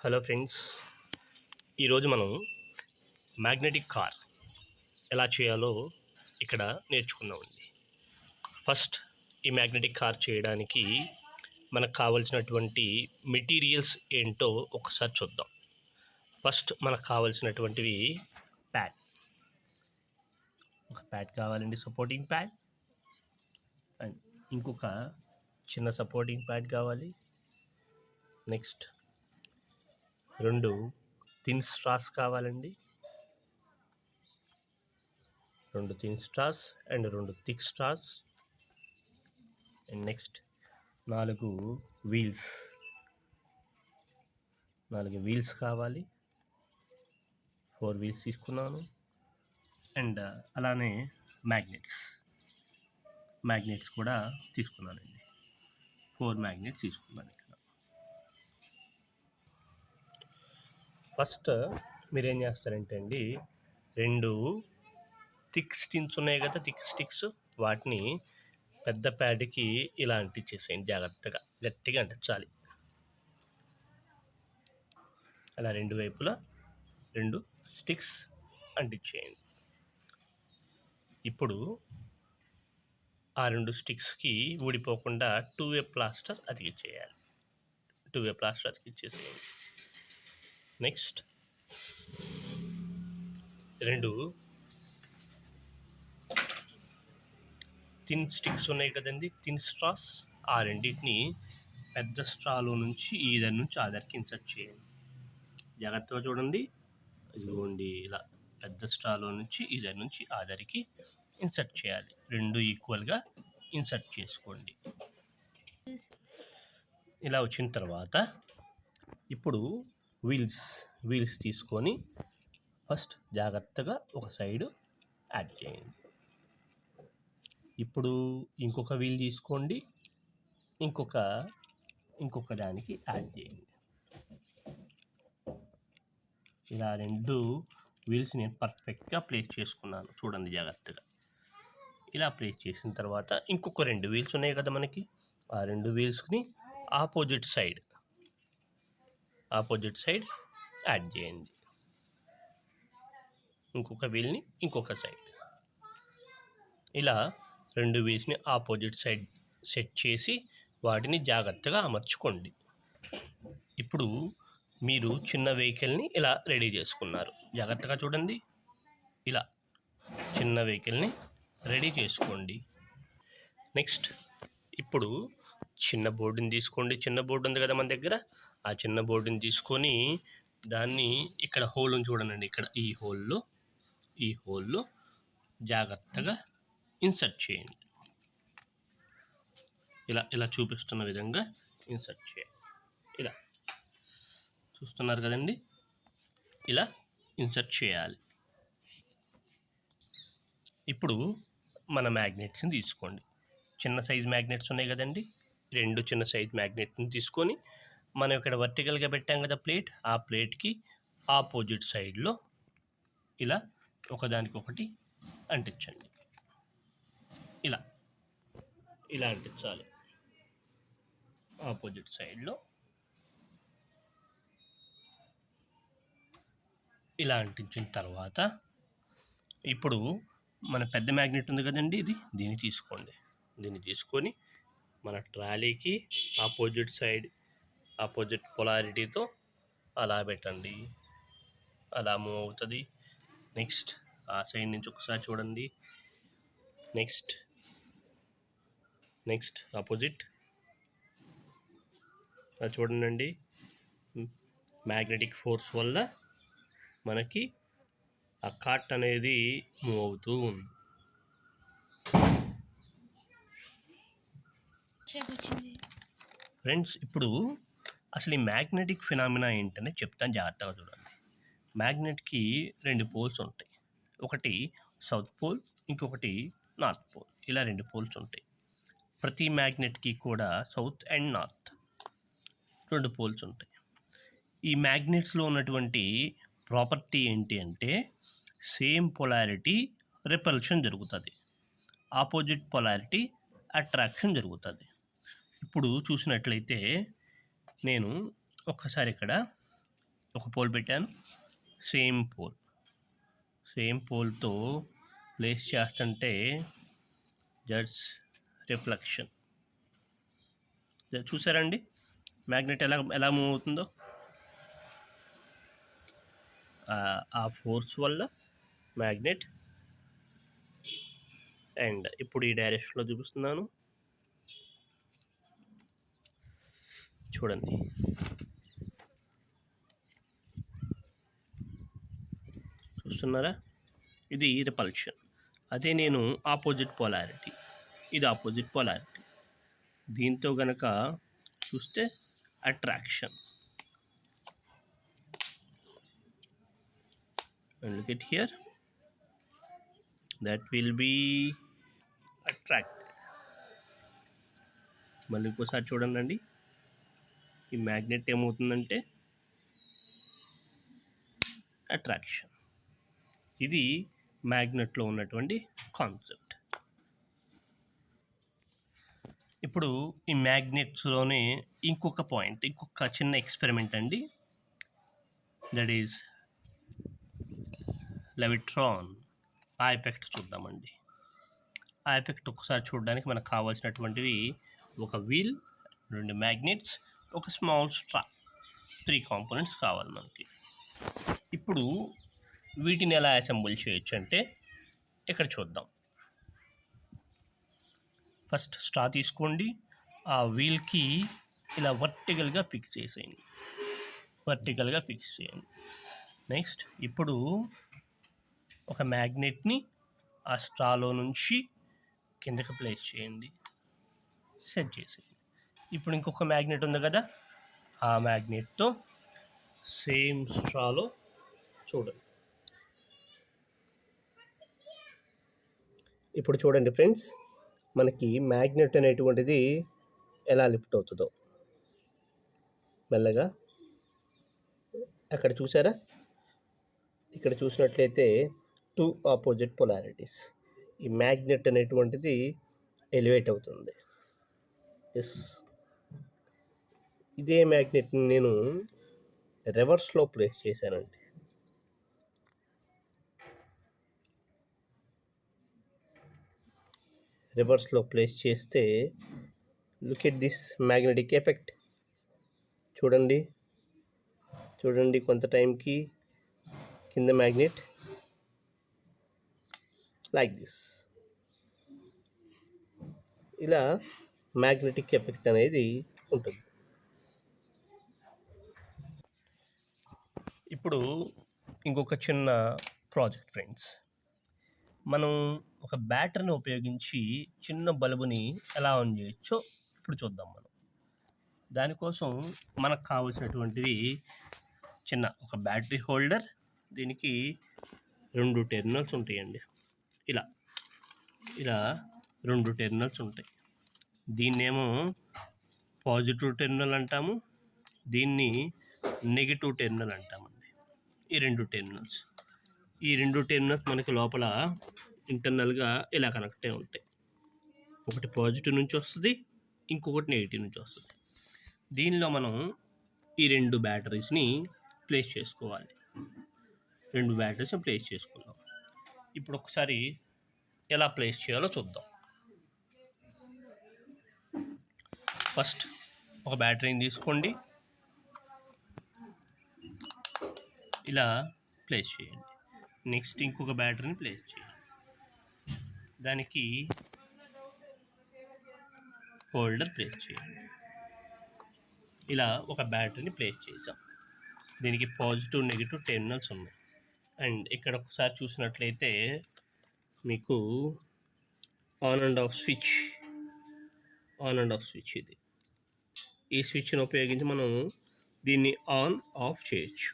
Hello friends, ఈరోజు మనం magnetic car ఎలా చేయాలో ఇక్కడ నేర్చుకుందామండి. ఫస్ట్ ఈ మ్యాగ్నెటిక్ కార్ చేయడానికి మనకు కావలసినటువంటి మెటీరియల్స్ ఏంటో ఒకసారి చూద్దాం. ఫస్ట్ మనకు కావలసినటువంటివి ప్యాడ్, ఒక ప్యాడ్ కావాలండి, సపోర్టింగ్ ప్యాడ్. అండ్ ఇంకొక చిన్న సపోర్టింగ్ ప్యాడ్ కావాలి. నెక్స్ట్ 2 థిన్ స్ట్రాస్ కావాలండి, 2 thin straws and 2 thick straws. And next 4 wheels కావాలి. 4 వీల్స్ తీసుకున్నాను. అండ్ అలానే మ్యాగ్నెట్స్ కూడా తీసుకున్నానండి. 4 మ్యాగ్నెట్స్ తీసుకున్నాను ఇక్కడ. ఫస్ట్ మీరేం చేస్తారంటే అండి, 2 థిక్ స్టిక్స్ ఉన్నాయి కదా, థిక్ స్టిక్స్, వాటిని పెద్ద ప్యాడ్కి ఇలా అంటించేసేయండి. జాగ్రత్తగా గట్టిగా అంటించాలి. అలా 2 వైపులా 2 స్టిక్స్ అంటించేయండి. ఇప్పుడు ఆ 2 స్టిక్స్కి ఊడిపోకుండా 2-వే ప్లాస్టర్ అతికిచ్చేయాలి. 2-వే ప్లాస్టర్ అతికిచ్చేసేయండి. నెక్స్ట్ 2 థిన్ స్టిక్స్ ఉన్నాయి కదండి, థిన్ స్ట్రాస్, ఆ రెండింటిని పెద్ద స్ట్రాలో నుంచి ఈదర్ నుంచి ఆదర్కి ఇన్సర్ట్ చేయండి. జాగ్రత్తగా చూడండి. ఇదిగోండి, ఇలా పెద్ద స్ట్రాలో నుంచి ఈదర్ నుంచి ఆదర్కి ఇన్సర్ట్ చేయాలి. 2 ఈక్వల్గా ఇన్సర్ట్ చేసుకోండి. ఇలా వచ్చిన తర్వాత ఇప్పుడు వీల్స్ తీసుకొని ఫస్ట్ జాగ్రత్తగా ఒక సైడు యాడ్ చేయండి. ఇప్పుడు ఇంకొక వీల్ తీసుకోండి, ఇంకొక దానికి యాడ్ చేయండి. ఇలా 2 వీల్స్ నేను పర్ఫెక్ట్గా ప్లేస్ చేసుకున్నాను. చూడండి జాగ్రత్తగా. ఇలా ప్లేస్ చేసిన తర్వాత ఇంకొక 2 వీల్స్ ఉన్నాయి కదా మనకి, ఆ 2 వీల్స్ని ఆపోజిట్ సైడ్ యాడ్ చేయండి. ఇంకొక వీల్ని ఇంకొక సైడ్, ఇలా 2 వీల్స్ని ఆపోజిట్ సైడ్ సెట్ చేసి వాటిని జాగ్రత్తగా అమర్చుకోండి. ఇప్పుడు మీరు చిన్న వెహికల్ని ఇలా రెడీ చేసుకున్నారు. జాగ్రత్తగా చూడండి. ఇలా చిన్న వెహికల్ని రెడీ చేసుకోండి. నెక్స్ట్ ఇప్పుడు చిన్న బోర్డుని తీసుకోండి. చిన్న బోర్డు ఉంది కదా మన దగ్గర, ఆ చిన్న బోర్డుని తీసుకొని దాన్ని ఇక్కడ హోల్ని చూడండి, ఇక్కడ ఈ హోల్లో జాగ్రత్తగా ఇన్సర్ట్ చేయండి. ఇలా చూపిస్తున్న విధంగా ఇన్సర్ట్ చేయండి. ఇలా చూస్తున్నారు కదండి, ఇలా ఇన్సర్ట్ చేయాలి. ఇప్పుడు మన మ్యాగ్నెట్స్ని తీసుకోండి. చిన్న సైజ్ మ్యాగ్నెట్స్ ఉన్నాయి కదండి, 2 చిన్న సైజ్ మ్యాగ్నెట్ని తీసుకొని మనం ఇక్కడ వర్టికల్గా పెట్టాం కదా ప్లేట్, ఆ ప్లేట్కి ఆపోజిట్ సైడ్లో ఇలా ఒకదానికొకటి అంటించండి. ఇలా అంటించాలి. ఆపోజిట్ సైడ్లో ఇలా అంటించిన తర్వాత ఇప్పుడు మన పెద్ద మ్యాగ్నెట్ ఉంది కదండి, దీన్ని తీసుకోండి. దీన్ని తీసుకొని మన ట్రాలీకి ఆపోజిట్ పొలారిటీతో అలా పెట్టండి. అలా మూవ్ అవుతుంది. నెక్స్ట్ ఆ సైడ్ నుంచి ఒకసారి చూడండి. నెక్స్ట్ ఆపోజిట్ చూడండి. మ్యాగ్నెటిక్ ఫోర్స్ వల్ల మనకి ఆ కార్ట్ అనేది మూవ్ అవుతూ ఉంది. ఫ్రెండ్స్, ఇప్పుడు అసలు ఈ మ్యాగ్నెటిక్ ఫినామినా ఏంటనే చెప్తాను, జాగ్రత్తగా చూడండి. మ్యాగ్నెట్కి 2 పోల్స్ ఉంటాయి. ఒకటి సౌత్ పోల్, ఇంకొకటి నార్త్ పోల్. ఇలా 2 పోల్స్ ఉంటాయి. ప్రతి మ్యాగ్నెట్కి కూడా సౌత్ అండ్ నార్త్ 2 పోల్స్ ఉంటాయి. ఈ మ్యాగ్నెట్స్లో ఉన్నటువంటి ప్రాపర్టీ ఏంటి అంటే, సేమ్ పొలారిటీ రిపల్షన్ జరుగుతుంది, ఆపోజిట్ పొలారిటీ అట్రాక్షన్ జరుగుతుంది. ఇప్పుడు చూసినట్లయితే నేను ఒక్కసారి ఇక్కడ ఒక పోల్ పెట్టాను, సేమ్ పోల్తో ప్లేస్ చేస్తుంటే జడ్స్ రిఫ్లెక్షన్ చూసారండి మ్యాగ్నెట్ ఎలా మూవ్ అవుతుందో. ఆ ఫోర్స్ వల్ల మ్యాగ్నెట్. అండ్ ఇప్పుడు ఈ డైరెక్షన్లో చూపిస్తున్నాను, చూడండి. చూస్తున్నారా, ఇది రిపల్షన్. అదే నేను ఆపోజిట్ పొలారిటీ, ఇది ఆపోజిట్ పొలారిటీ. దీంతో గనక చూస్తే attraction. and look at here, that will be attracted. మళ్ళీ ఇంకోసారి చూడండి, ఈ మ్యాగ్నెట్ ఏమవుతుందంటే అట్రాక్షన్. ఇది మ్యాగ్నెట్లో ఉన్నటువంటి కాన్సెప్ట్. ఇప్పుడు ఈ మ్యాగ్నెట్స్లోనే ఇంకొక చిన్న ఎక్స్పెరిమెంట్ అండి, దట్ ఈజ్ లెవిట్రాన్. ఆ ఎఫెక్ట్ చూద్దామండి. ఆ ఎఫెక్ట్ ఒకసారి చూడడానికి మనకు కావాల్సినటువంటివి ఒక వీల్, 2 మ్యాగ్నెట్స్, ఒక స్మాల్ స్ట్రా, 3 కాంపోనెంట్స్ కావాలి మనకి. ఇప్పుడు వీటిని ఎలా అసెంబుల్ చేయొచ్చు అంటే ఇక్కడ చూద్దాం. ఫస్ట్ స్ట్రా తీసుకోండి, ఆ వీల్కి ఇలా వర్టికల్గా ఫిక్స్ చేసేయండి. నెక్స్ట్ ఇప్పుడు ఒక మ్యాగ్నెట్ని ఆ స్ట్రాలో నుంచి కిందకి ప్లేస్ చేయండి, సెట్ చేసేయండి. ఇప్పుడు ఇంకొక మ్యాగ్నెట్ ఉంది కదా, ఆ మ్యాగ్నెట్తో సేమ్ స్ట్రాలో చూడండి. ఇప్పుడు చూడండి ఫ్రెండ్స్, మనకి మ్యాగ్నెట్ అనేటువంటిది ఎలా లిఫ్ట్ అవుతుందో మెల్లగా. అక్కడ చూసారా, ఇక్కడ చూసినట్లయితే 2 ఆపోజిట్ పొలారిటీస్. ఈ మ్యాగ్నెట్ అనేటువంటిది ఎలివేట్ అవుతుంది. ఎస్, ఇదే మ్యాగ్నెట్ని నేను రివర్స్లో ప్లేస్ చేశానండి. రివర్స్లో ప్లేస్ చేస్తే look at this magnetic effect. చూడండి కొంత టైంకి కింద మ్యాగ్నెట్ లైక్ దిస్. ఇలా మ్యాగ్నెటిక్ ఎఫెక్ట్ అనేది ఉంటుంది. ఇప్పుడు ఇంకొక చిన్న ప్రాజెక్ట్ ఫ్రెండ్స్, మనం ఒక బ్యాటరీని ఉపయోగించి చిన్న బల్బుని ఎలా ఆన్ చేయొచ్చో ఇప్పుడు చూద్దాం. మనం దానికోసం మనకు కావాల్సినటువంటివి ఒక బ్యాటరీ హోల్డర్, దీనికి 2 టెర్మినల్స్ ఉంటాయండి. ఇలా 2 టెర్మినల్స్ ఉంటాయి. దీన్నేమో పాజిటివ్ టెర్మినల్ అంటాము, దీన్ని నెగిటివ్ టెర్మినల్ అంటామండి. ఈ 2 టెర్మినల్స్ మనకి లోపల ఇంటర్నల్గా ఇలా కనెక్ట్ అయి ఉంటాయి. ఒకటి పాజిటివ్ నుంచి వస్తుంది, ఇంకొకటి నెగిటివ్ నుంచి వస్తుంది. దీనిలో మనం ఈ 2 బ్యాటరీస్ని ప్లేస్ చేసుకోవాలి. 2 బ్యాటరీస్ని ప్లేస్ చేసుకుందాం. ఇప్పుడు ఒకసారి ఎలా ప్లేస్ చేయాలో చూద్దాం. ఫస్ట్ ఒక బ్యాటరీని తీసుకోండి, ఇలా ప్లేస్ చేయండి. నెక్స్ట్ ఇంకొక బ్యాటరీని ప్లేస్ చేయండి, దానికి హోల్డర్ ప్లేస్ చేయండి. ఇలా ఒక బ్యాటరీని ప్లేస్ చేసాం. దీనికి పాజిటివ్ నెగిటివ్ టెర్మినల్స్ ఉన్నాయి. అండ్ ఇక్కడ ఒకసారి చూసినట్లయితే మీకు ఆన్ అండ్ ఆఫ్ స్విచ్ ఇది. ఈ స్విచ్ని ఉపయోగించి మనం దీన్ని ఆన్ ఆఫ్ చేయొచ్చు.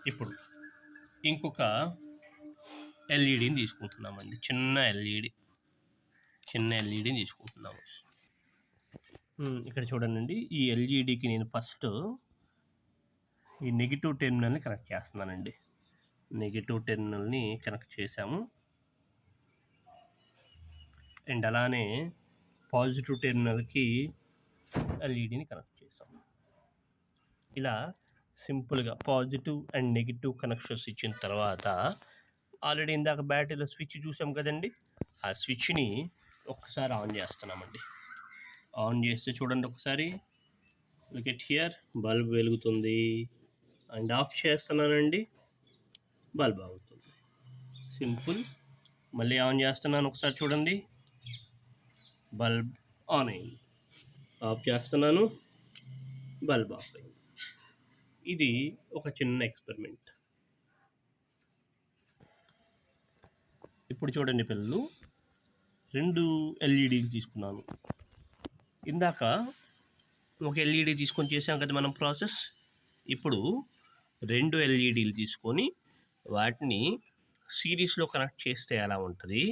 ఇప్పుడు ఇంకొక ఎల్ఈడిని తీసుకుంటున్నామండి, చిన్న ఎల్ఈడిని తీసుకుంటున్నాము. ఇక్కడ చూడండి, ఈ ఎల్ఈడికి నేను ఫస్ట్ ఈ నెగిటివ్ టెర్మినల్ని కనెక్ట్ చేస్తున్నానండి. నెగిటివ్ టెర్మినల్ని కనెక్ట్ చేసాము. అండ్ అలానే పాజిటివ్ టెర్మినల్కి ఎల్ఈడిని కనెక్ట్ చేసాము. ఇలా సింపుల్గా పాజిటివ్ అండ్ నెగిటివ్ కనెక్షన్స్ ఇచ్చిన తర్వాత ఆల్రెడీ ఇందాక బ్యాటరీలో స్విచ్ చూసాం కదండి, ఆ స్విచ్ని ఒక్కసారి ఆన్ చేస్తున్నామండి. ఆన్ చేస్తే చూడండి ఒకసారి, లుక్ ఎట్ హియర్, బల్బ్ వెలుగుతుంది. అండ్ ఆఫ్ చేస్తున్నానండి, బల్బ్ ఆగుతుంది. సింపుల్. మళ్ళీ ఆన్ చేస్తున్నాను, ఒకసారి చూడండి, బల్బ్ ఆన్ అయింది. ఆఫ్ చేస్తున్నాను, బల్బ్ ఆఫ్ అయింది. ఇది ఒక చిన్న ఎక్స్పెరిమెంట్. ఇప్పుడు చూడండి పిల్లలు, 2 ఎల్ఈడీలు తీసుకున్నాను. ఇందాక ఒక ఎల్ఈడి తీసుకొని చేసాం కదా మనం ప్రాసెస్. ఇప్పుడు 2 ఎల్ఈడీలు తీసుకొని వాటిని సిరీస్లో కనెక్ట్ చేస్తే ఎలా ఉంటుంది,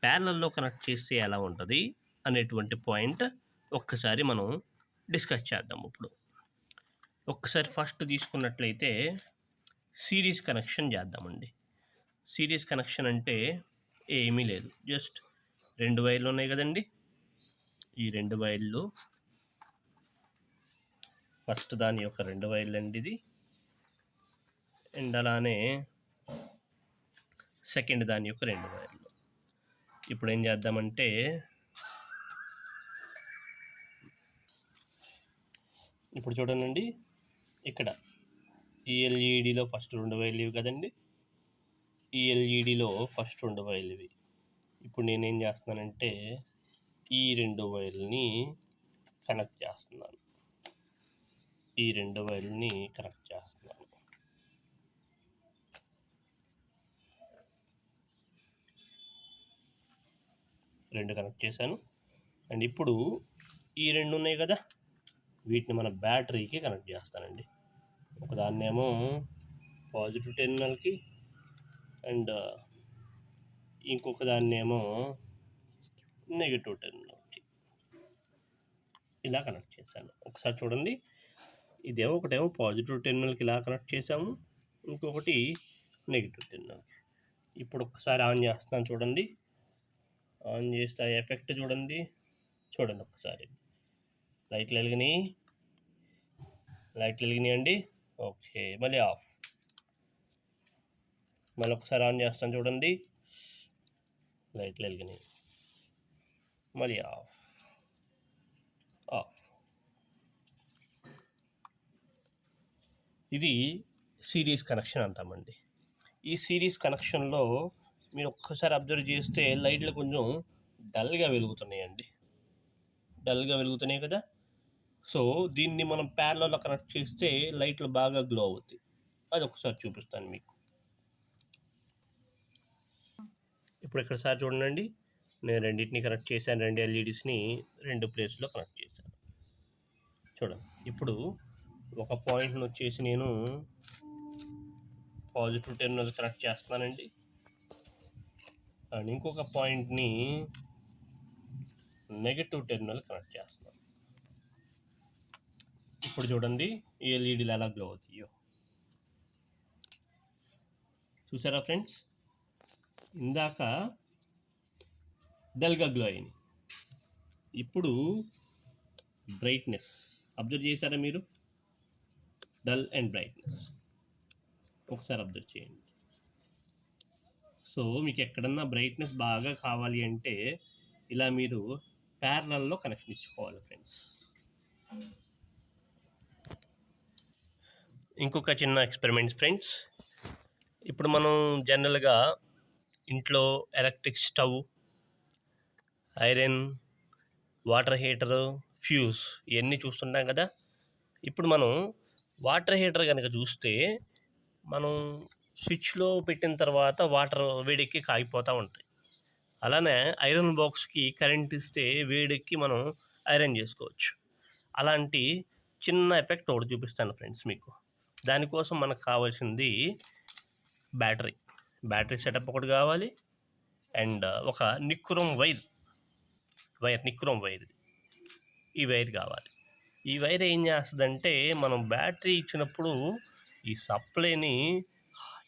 ప్యారలల్లో కనెక్ట్ చేస్తే ఎలా ఉంటుంది అనేటువంటి పాయింట్ ఒక్కసారి మనం డిస్కస్ చేద్దాం. ఇప్పుడు ఒక్కసారి ఫస్ట్ తీసుకున్నట్లయితే సిరీస్ కనెక్షన్ చేద్దామండి. సిరీస్ కనెక్షన్ అంటే ఏమీ లేదు, జస్ట్ 2 వైర్లు ఉన్నాయి కదండి. ఈ 2 వైర్లు, ఫస్ట్ దాని యొక్క 2 వైర్లు అండి ఇది. అండ్ అలానే సెకండ్ దాని యొక్క 2 వైర్లు. ఇప్పుడు ఏం చేద్దామంటే, ఇప్పుడు చూడండి, ఇక్కడ ఈ ఎల్ఈడిలో ఫస్ట్ 2 వైర్లు ఇవి కదండి, ఈ ఎల్ఈడిలో ఫస్ట్ 2 వైర్లు ఇవి. ఇప్పుడు నేనేం చేస్తున్నానంటే ఈ 2 వైర్లని కనెక్ట్ చేస్తున్నాను. ఈ 2 వైర్లని కనెక్ట్ చేస్తున్నాను. రెండు కనెక్ట్ చేశాను. అండ్ ఇప్పుడు ఈ 2 ఉన్నాయి కదా, వీటిని మన బ్యాటరీకి కనెక్ట్ చేస్తానండి. ఒకదాన్నేమో పాజిటివ్ టెర్మినల్కి అండ్ ఇంకొక దాన్నేమో నెగిటివ్ టెర్మినల్కి ఇలా కనెక్ట్ చేశాను. ఒకసారి చూడండి, ఇదేమో ఒకటేమో పాజిటివ్ టెర్మినల్కి ఇలా కనెక్ట్ చేసాము, ఇంకొకటి నెగిటివ్ టెర్మినల్కి. ఇప్పుడు ఒకసారి ఆన్ చేస్తున్నాను చూడండి. ఆన్ చేస్తే ఆ ఎఫెక్ట్ చూడండి ఒకసారి. లైట్లు వెలిగినాయండి. ఓకే, మళ్ళీ ఆఫ్. మళ్ళీ ఒకసారి ఆన్ చేస్తాను చూడండి, లైట్లు వెలిగినాయి, మళ్ళీ ఆఫ్. ఇది సిరీస్ కనెక్షన్ అంటామండి. ఈ సిరీస్ కనెక్షన్లో మీరు ఒక్కసారి అబ్జర్వ్ చేస్తే లైట్లు కొంచెం డల్గా వెలుగుతున్నాయండి, డల్గా వెలుగుతున్నాయి కదా. సో దీన్ని మనం ప్యారలల్లో కనెక్ట్ చేస్తే లైట్లు బాగా గ్లో అవుతాయి. అది ఒకసారి చూపిస్తాను మీకు. ఇప్పుడు ఒకసారి చూడండి, నేను రెండింటిని కనెక్ట్ చేశాను, 2 ఎల్ఈడీస్ని 2 ప్లేస్లో కనెక్ట్ చేశాను. చూడండి, ఇప్పుడు ఒక పాయింట్ని వచ్చేసి నేను పాజిటివ్ టెర్మినల్ కనెక్ట్ చేస్తున్నానండి, అండ్ ఇంకొక పాయింట్ని నెగటివ్ టెర్మినల్ కనెక్ట్ చేస్తున్నాను. ఇప్పుడు చూడండి, ఈ ఎల్ఈడీలు ఎలా గ్లో అవుతాయో చూసారా ఫ్రెండ్స్. ఇందాక డల్గా గ్లో అయింది, ఇప్పుడు బ్రైట్నెస్ అబ్జర్వ్ చేశారా మీరు, డల్ అండ్ బ్రైట్నెస్ ఒకసారి అబ్జర్వ్ చేయండి. సో మీకు ఎక్కడన్నా బ్రైట్నెస్ బాగా కావాలి అంటే ఇలా మీరు ప్యారలల్లో కనెక్షన్ ఇచ్చుకోవాలి ఫ్రెండ్స్. ఇంకొక చిన్న ఎక్స్పెరిమెంట్స్ ఫ్రెండ్స్. ఇప్పుడు మనం జనరల్గా ఇంట్లో electric stove, iron, water heater, fuse ఇవన్నీ చూస్తుంటాం కదా. ఇప్పుడు మనం వాటర్ హీటర్ కనుక చూస్తే, మనం స్విచ్లో పెట్టిన తర్వాత వాటర్ వేడెక్కి కాగిపోతూ ఉంటాయి. అలానే ఐరన్ బాక్స్కి కరెంట్ ఇస్తే వేడెక్కి మనం ఐరన్ చేసుకోవచ్చు. అలాంటి చిన్న ఎఫెక్ట్ ఒకటి చూపిస్తాను ఫ్రెండ్స్ మీకు. దానికోసం మనకు కావాల్సింది బ్యాటరీ సెటప్ ఒకటి కావాలి, అండ్ ఒక నిక్రోమ్ వైర్ ఈ వైర్ కావాలి. ఈ వైర్ ఏం చేస్తుందంటే, మనం బ్యాటరీ ఇచ్చినప్పుడు ఈ సప్లైని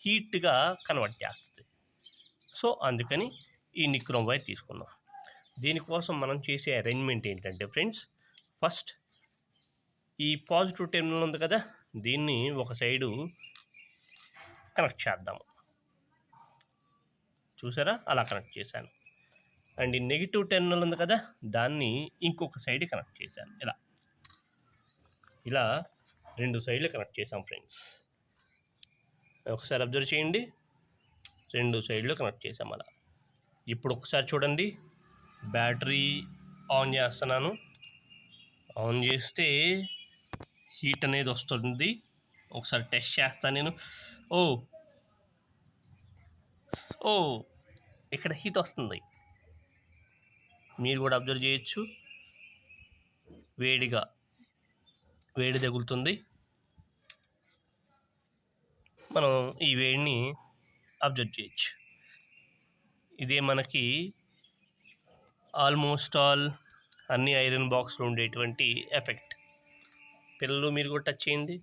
హీట్గా కన్వర్ట్ చేస్తుంది. సో అందుకని ఈ నిక్రోమ్ వైర్ తీసుకున్నాం. దీనికోసం మనం చేసే అరేంజ్మెంట్ ఏంటంటే ఫ్రెండ్స్, ఫస్ట్ ఈ పాజిటివ్ టెర్మినల్ ఉంది కదా, దీన్ని ఒక సైడు కనెక్ట్ చేద్దాము. చూసారా, అలా కనెక్ట్ చేశాను. అండ్ ఈ నెగిటివ్ టెర్మినల్ ఉంది కదా, దాన్ని ఇంకొక సైడ్ కనెక్ట్ చేశాను. ఇలా 2 సైడ్లు కనెక్ట్ చేశాం ఫ్రెండ్స్. ఒకసారి అబ్జర్వ్ చేయండి, 2 సైడ్లు కనెక్ట్ చేసాం అలా. ఇప్పుడు ఒకసారి చూడండి, బ్యాటరీ ఆన్ చేస్తున్నాను. ఆన్ చేస్తే హీట్ అనేది వస్తుంది. ఒకసారి టెస్ట్ చేస్తాను నేను. ఓ ఇక్కడ హీట్ వస్తుంది, మీరు కూడా అబ్జర్వ్ చేయొచ్చు. వేడి తగులుతుంది. మనం ఈ వేడిని అబ్జర్వ్ చేయొచ్చు. ఇదే మనకి ఆల్మోస్ట్ ఆల్ అన్ని ఐరన్ బాక్స్లో ఉండేటువంటి ఎఫెక్ట్. పిల్లలు మీరు కూడా టచ్ చేయండి,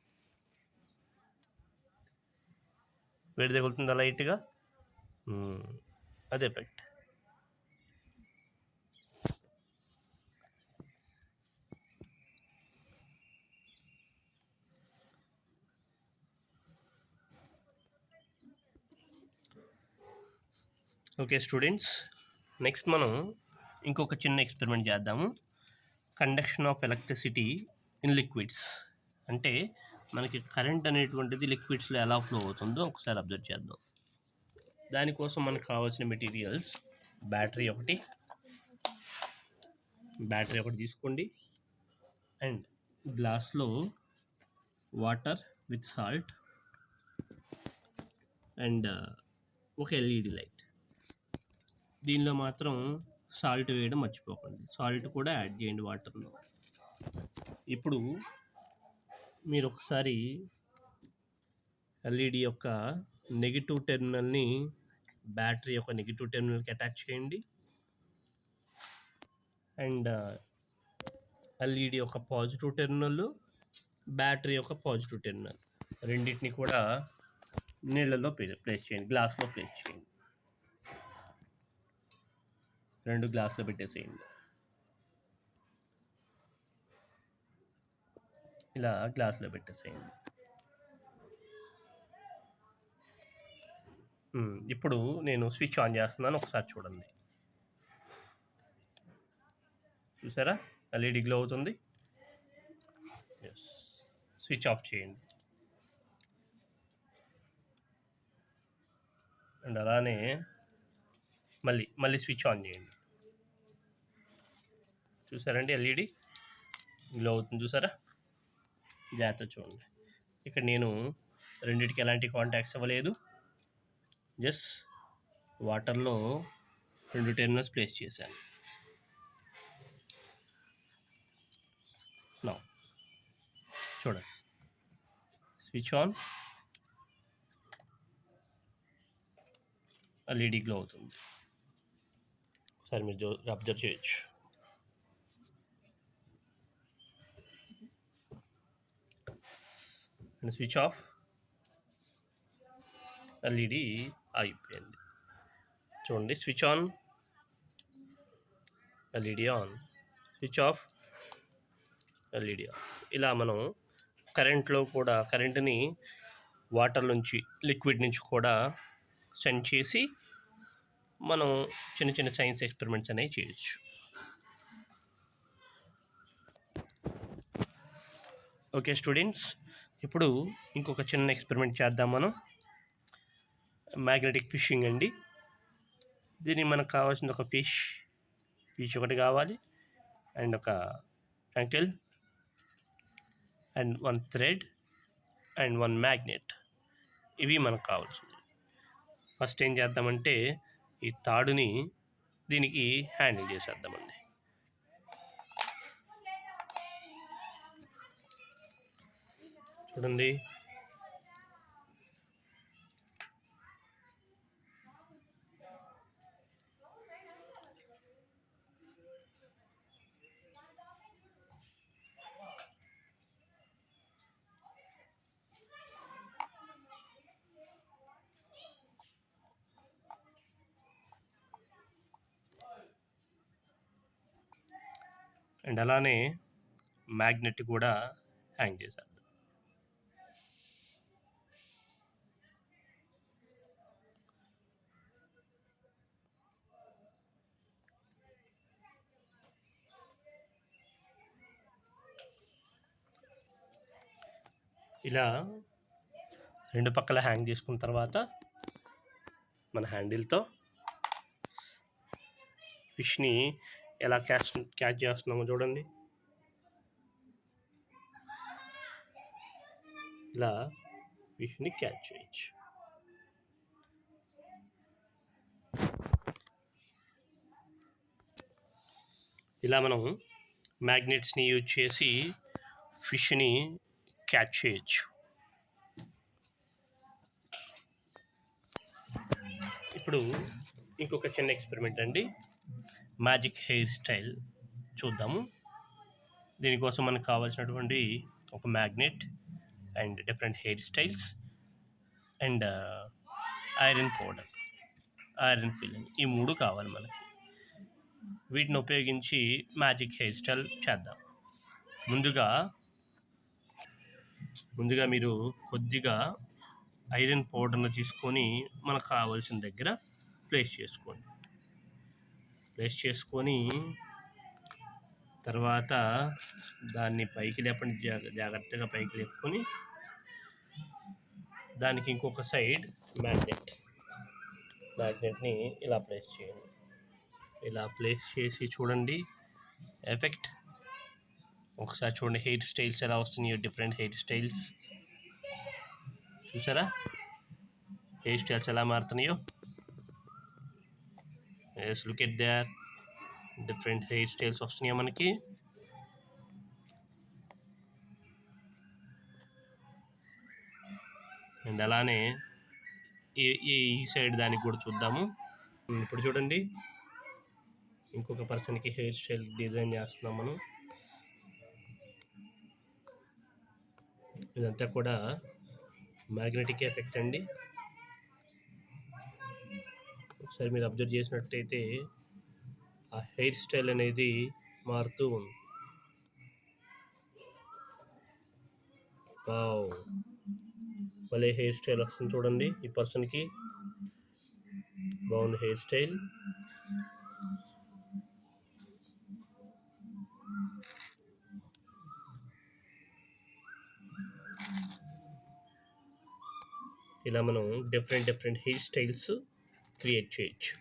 వేడి తగులుతుందా లైట్గా, అదే ఎఫెక్ట్. ఓకే స్టూడెంట్స్, నెక్స్ట్ మనం ఇంకొక చిన్న ఎక్స్పెరిమెంట్ చేద్దాము. Conduction of electricity in liquids. అంటే మనకి కరెంట్ అనేటువంటిది లిక్విడ్స్లో ఎలా ఫ్లో అవుతుందో ఒకసారి అబ్జర్వ్ చేద్దాం. దానికోసం మనకు కావాల్సిన మెటీరియల్స్ బ్యాటరీ ఒకటి తీసుకోండి, అండ్ గ్లాస్లో వాటర్ విత్ సాల్ట్, అండ్ ఒక ఎల్ఈడి లైట్. దీనిలో మాత్రం సాల్ట్ వేయడం మర్చిపోకండి, సాల్ట్ కూడా యాడ్ చేయండి వాటర్లో. ఇప్పుడు మీరు ఒకసారి ఎల్ఈడి యొక్క నెగిటివ్ టెర్మినల్ని బ్యాటరీ యొక్క నెగిటివ్ టెర్మినల్కి అటాచ్ చేయండి, అండ్ ఎల్ఈడి యొక్క పాజిటివ్ టెర్మినల్, బ్యాటరీ యొక్క పాజిటివ్ టెర్మినల్ రెండింటిని కూడా నీళ్ళలో ప్లేస్ చేయండి, గ్లాస్లో ప్లేస్ చేయండి. 2 గ్లాసులో పెట్టేసేయండి. ఇలా గ్లాసులో పెట్టేసేయండి. ఇప్పుడు నేను స్విచ్ ఆన్ చేస్తున్నాను, ఒకసారి చూడండి. చూసారా, ఎల్ఈడి గ్లో అవుతుంది. స్విచ్ ఆఫ్ చేయండి, అండ్ అలానే మళ్ళీ స్విచ్ ఆన్ చేయండి. చూసారండి, ఎల్ఈడి గ్లో అవుతుంది. చూసారా, జాగ్రత్త చూడండి. ఇక్కడ నేను రెండింటికి ఎలాంటి కాంటాక్ట్స్ ఇవ్వలేదు, జస్ట్ వాటర్లో 2 టెర్మినల్స్ ప్లేస్ చేశాను. నౌ చూడండి, స్విచ్ ఆన్, ఎల్ఈడి గ్లో అవుతుంది. ఒకసారి మీరు అబ్జర్వ్ చేయొచ్చు. అండ్ స్విచ్ ఆఫ్, ఎల్ఈడి ఆగిపోయింది. చూడండి, switch on, LED on, switch off, LED on. ఇలా మనం కరెంట్ని వాటర్ నుంచి, లిక్విడ్ నుంచి కూడా సెండ్ చేసి మనం చిన్న సైన్స్ ఎక్స్పెరిమెంట్స్ అనేవి చేయొచ్చు. ఓకే స్టూడెంట్స్, ఇప్పుడు ఇంకొక చిన్న ఎక్స్పెరిమెంట్ చేద్దాం మనం. మ్యాగ్నెటిక్ ఫిషింగ్ అండి. దీనికి మనకు కావాల్సిన ఒక ఫిష్ ఒకటి కావాలి, అండ్ ఒక ankle, and 1 thread, and 1 magnet. ఇవి మనకు కావాల్సింది. ఫస్ట్ ఏం చేద్దామంటే ఈ తాడుని దీనికి హ్యాండిల్ చేసేద్దామండి. చూడండి, అండ్ అలానే మ్యాగ్నెట్ కూడా హ్యాంగ్ చేసేద్దాం. ఇలా రెండు పక్కల హ్యాంగ్ చేసుకున్న తర్వాత మన హ్యాండిల్తో ఫిష్ని ఎలా క్యాచ్ చేస్తున్నామో చూడండి. ఇలా ఫిష్ని క్యాచ్ చేయొచ్చు. ఇలా మనం మ్యాగ్నెట్స్ని యూజ్ చేసి ఫిష్ని క్యాచ్ చేయొచ్చు. ఇప్పుడు ఇంకొక చిన్న ఎక్స్పెరిమెంట్ అండి, మ్యాజిక్ హెయిర్ స్టైల్ చూద్దాము. దీనికోసం మనకు కావాల్సినటువంటి ఒక magnet and different hair styles and iron powder, iron filling, ఈ మూడు కావాలి మనకి. వీటిని ఉపయోగించి మ్యాజిక్ హెయిర్ స్టైల్ చేద్దాం. ముందుగా మీరు కొద్దిగా ఐరన్ పౌడర్ను తీసుకొని మనకు కావాల్సిన దగ్గర ప్లేస్ చేసుకొని తర్వాత దాన్ని పైకి లేపండి, జాగ్రత్తగా పైకి లేపుకొని దానికి ఇంకొక సైడ్ మ్యాగ్నెట్ని ఇలా ప్లేస్ చేయండి. ఇలా ప్లేస్ చేసి చూడండి ఎఫెక్ట్. ఒకసారి చూడండి హెయిర్ స్టైల్స్ ఎలా వస్తున్నాయో, డిఫరెంట్ హెయిర్ స్టైల్స్ చూసారా? హెయిర్ స్టైల్స్ ఎలా మారుతున్నాయో. Yes, look at there, different hair styles వస్తున్నాయో మనకి. అండ్ అలానే ఈ సైడ్ దానికి కూడా చూద్దాము. ఇప్పుడు చూడండి, ఇంకొక పర్సన్కి హెయిర్ స్టైల్ డిజైన్ చేస్తున్నాం మనం. ఇదంతా కూడా మ్యాగ్నెటిక్ ఎఫెక్ట్ అండి. ఒకసారి మీరు అబ్జర్వ్ చేసినట్టయితే ఆ హెయిర్ స్టైల్ అనేది మారుతూ ఉంది. వావ్, భలే హెయిర్ స్టైల్ వస్తుంది చూడండి. ఈ పర్సన్కి బాగుంది హెయిర్ స్టైల్. ఇలా మనం డిఫరెంట్ హెయిర్ స్టైల్స్ క్రియేట్ చేయొచ్చు.